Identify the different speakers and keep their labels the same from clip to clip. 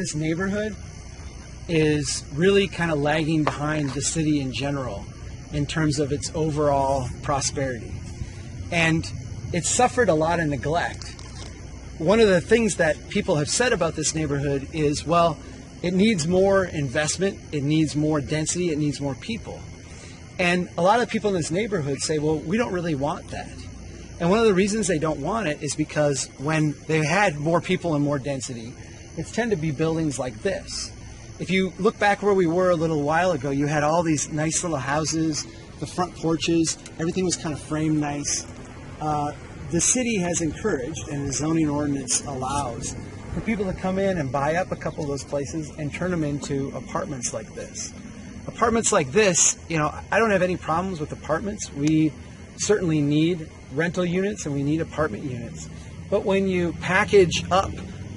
Speaker 1: this neighborhood is really kind of lagging behind the city in general in terms of its overall prosperity. And it's suffered a lot of neglect. One of the things that people have said about this neighborhood is, well, it needs more investment, it needs more density, it needs more people. And a lot of people in this neighborhood say, well, we don't really want that. And one of the reasons they don't want it is because when they had more people and more density, it's tend to be buildings like this. If you look back where we were a little while ago, you had all these nice little houses, the front porches, everything was kind of framed nice. The city has encouraged, and the zoning ordinance allows, for people to come in and buy up a couple of those places and turn them into apartments like this. Apartments like this, you know, I don't have any problems with apartments. We certainly need rental units and we need apartment units. But when you package up,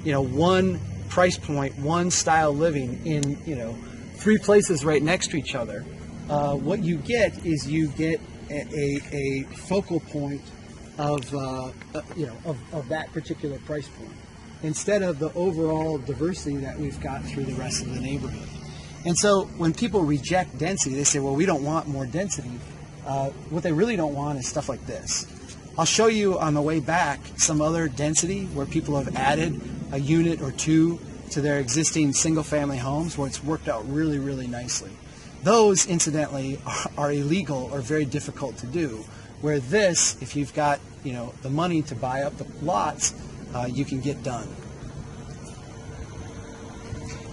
Speaker 1: you know, one price point, one style living in, you know, 3 places right next to each other, what you get is you get a focal point of, you know, of that particular price point, instead of the overall diversity that we've got through the rest of the neighborhood. And so when people reject density, they say, well, we don't want more density. What they really don't want is stuff like this. I'll show you on the way back some other density where people have added a unit or two to their existing single-family homes where it's worked out really, really nicely. Those, incidentally, are illegal or very difficult to do, where this, if you've got, you know, the money to buy up the lots, you can get done.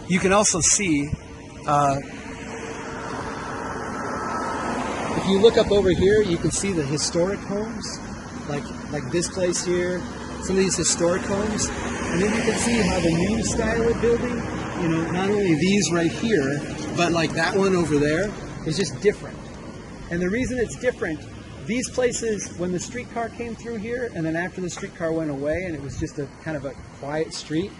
Speaker 1: You can also see, if you look up over here, you can see the historic homes, like this place here, some of these historic homes, and then you can see how the new style of building, you know, not only these right here, but like that one over there is just different. And the reason it's different, these places, when the streetcar came through here, and then after the streetcar went away and it was just a kind of a quiet street,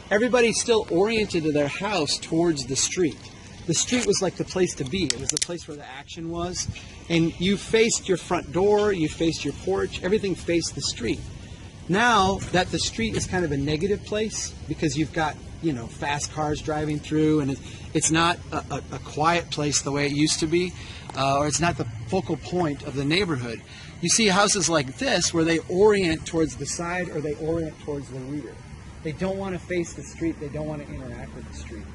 Speaker 1: everybody still oriented to their house towards the street. The street was like the place to be. It was the place where the action was. And you faced your front door, you faced your porch, everything faced the street. Now that the street is kind of a negative place because you've got, you know, fast cars driving through, and it's not a quiet place the way it used to be, or it's not the focal point of the neighborhood. You see houses like this where they orient towards the side or they orient towards the rear. They don't want to face the street. They don't want to interact with the street.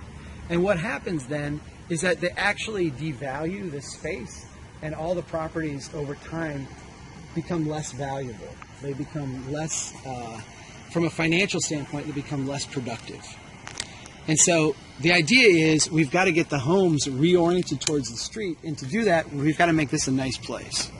Speaker 1: And what happens then is that they actually devalue the space, and all the properties over time become less valuable. They become less, from a financial standpoint, they become less productive. And so the idea is we've got to get the homes reoriented towards the street, and to do that, we've got to make this a nice place.